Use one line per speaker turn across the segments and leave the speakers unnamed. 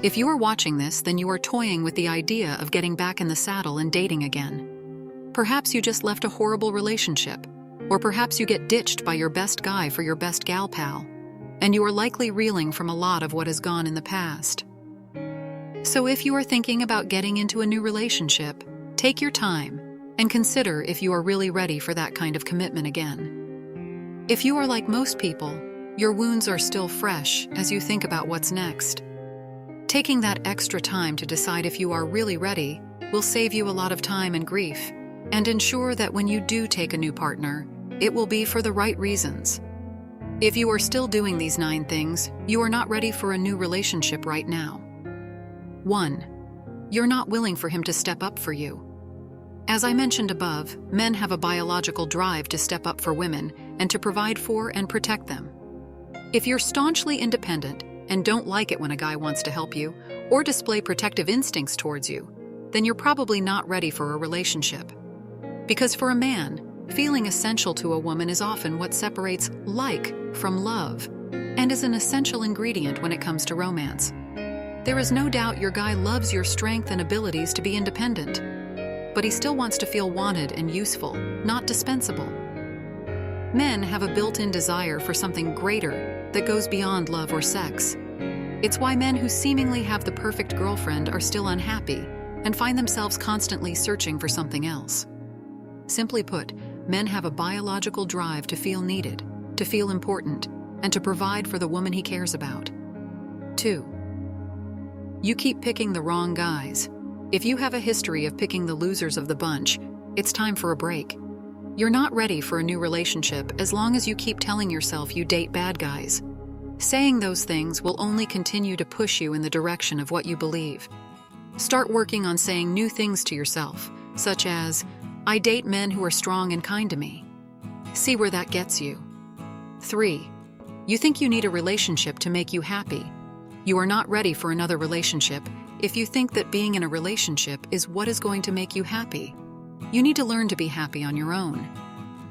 If you are watching this, then you are toying with the idea of getting back in the saddle and dating again. Perhaps you just left a horrible relationship, or perhaps you get ditched by your best guy for your best gal pal, and you are likely reeling from a lot of what has gone in the past. So if you are thinking about getting into a new relationship, take your time and consider if you are really ready for that kind of commitment again. If you are like most people, your wounds are still fresh as you think about what's next. Taking that extra time to decide if you are really ready will save you a lot of time and grief, and ensure that when you do take a new partner, it will be for the right reasons. If you are still doing these 9 things, you are not ready for a new relationship right now. 1. You're not willing for him to step up for you. As I mentioned above, men have a biological drive to step up for women and to provide for and protect them. If you're staunchly independent and don't like it when a guy wants to help you or display protective instincts towards you, then you're probably not ready for a relationship. Because for a man, feeling essential to a woman is often what separates like from love, and is an essential ingredient when it comes to romance. There is no doubt your guy loves your strength and abilities to be independent, but he still wants to feel wanted and useful, not dispensable. Men have a built-in desire for something greater that goes beyond love or sex. It's why men who seemingly have the perfect girlfriend are still unhappy and find themselves constantly searching for something else. Simply put, men have a biological drive to feel needed, to feel important, and to provide for the woman he cares about. 2. You keep picking the wrong guys. If you have a history of picking the losers of the bunch, it's time for a break. You're not ready for a new relationship as long as you keep telling yourself you date bad guys. Saying those things will only continue to push you in the direction of what you believe. Start working on saying new things to yourself, such as, I date men who are strong and kind to me. See where that gets you. 3. You think you need a relationship to make you happy. You are not ready for another relationship if you think that being in a relationship is what is going to make you happy. You need to learn to be happy on your own.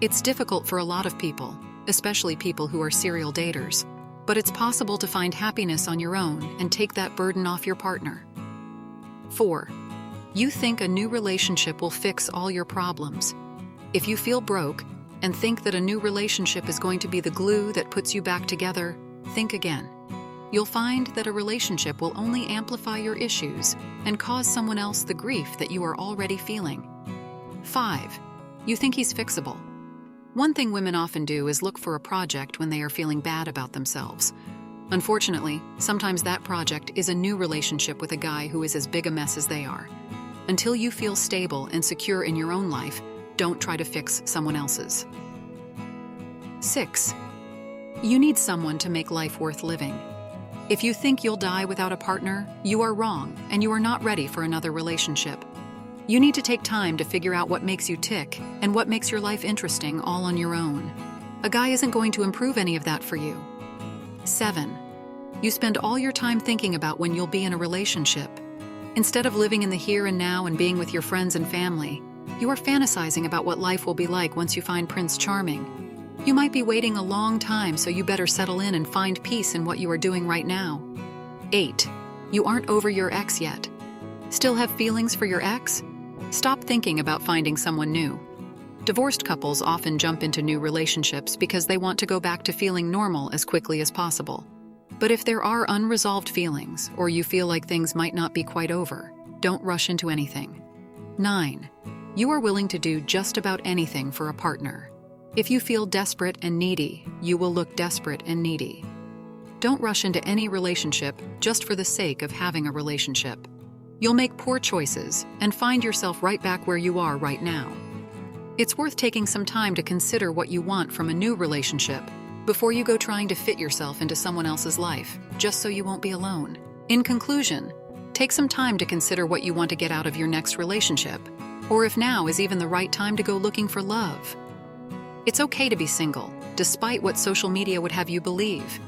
It's difficult for a lot of people, especially people who are serial daters, but it's possible to find happiness on your own and take that burden off your partner. 4. You think a new relationship will fix all your problems. If you feel broke and think that a new relationship is going to be the glue that puts you back together, think again. You'll find that a relationship will only amplify your issues and cause someone else the grief that you are already feeling. 5. You think he's fixable. One thing women often do is look for a project when they are feeling bad about themselves. Unfortunately, sometimes that project is a new relationship with a guy who is as big a mess as they are. Until you feel stable and secure in your own life, don't try to fix someone else's. 6. You need someone to make life worth living. If you think you'll die without a partner, you are wrong, and you are not ready for another relationship. You need to take time to figure out what makes you tick and what makes your life interesting all on your own. A guy isn't going to improve any of that for you. 7. You spend all your time thinking about when you'll be in a relationship. Instead of living in the here and now and being with your friends and family, you are fantasizing about what life will be like once you find Prince Charming. You might be waiting a long time, so you better settle in and find peace in what you are doing right now. 8. You aren't over your ex yet. Still have feelings for your ex? Stop thinking about finding someone new. Divorced couples often jump into new relationships because they want to go back to feeling normal as quickly as possible. But if there are unresolved feelings, or you feel like things might not be quite over, don't rush into anything. 9. You are willing to do just about anything for a partner. If you feel desperate and needy, you will look desperate and needy. Don't rush into any relationship just for the sake of having a relationship. You'll make poor choices and find yourself right back where you are right now. It's worth taking some time to consider what you want from a new relationship before you go trying to fit yourself into someone else's life, just so you won't be alone. In conclusion, take some time to consider what you want to get out of your next relationship, or if now is even the right time to go looking for love. It's okay to be single, despite what social media would have you believe.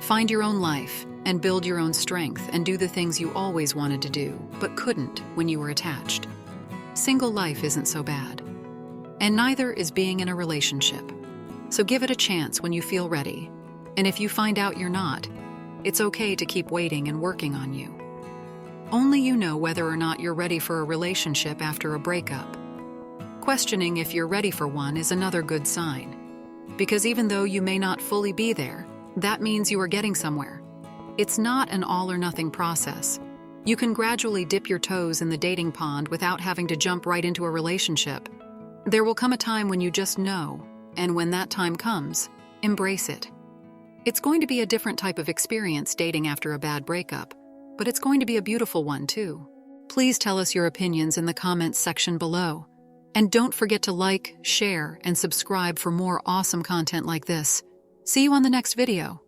Find your own life and build your own strength and do the things you always wanted to do, but couldn't when you were attached. Single life isn't so bad. And neither is being in a relationship. So give it a chance when you feel ready. And if you find out you're not, it's okay to keep waiting and working on you. Only you know whether or not you're ready for a relationship after a breakup. Questioning if you're ready for one is another good sign. Because even though you may not fully be there, that means you are getting somewhere. It's not an all-or-nothing process. You can gradually dip your toes in the dating pond without having to jump right into a relationship. There will come a time when you just know, and when that time comes, embrace it. It's going to be a different type of experience dating after a bad breakup, but it's going to be a beautiful one too. Please tell us your opinions in the comments section below. And don't forget to like, share, and subscribe for more awesome content like this. See you on the next video.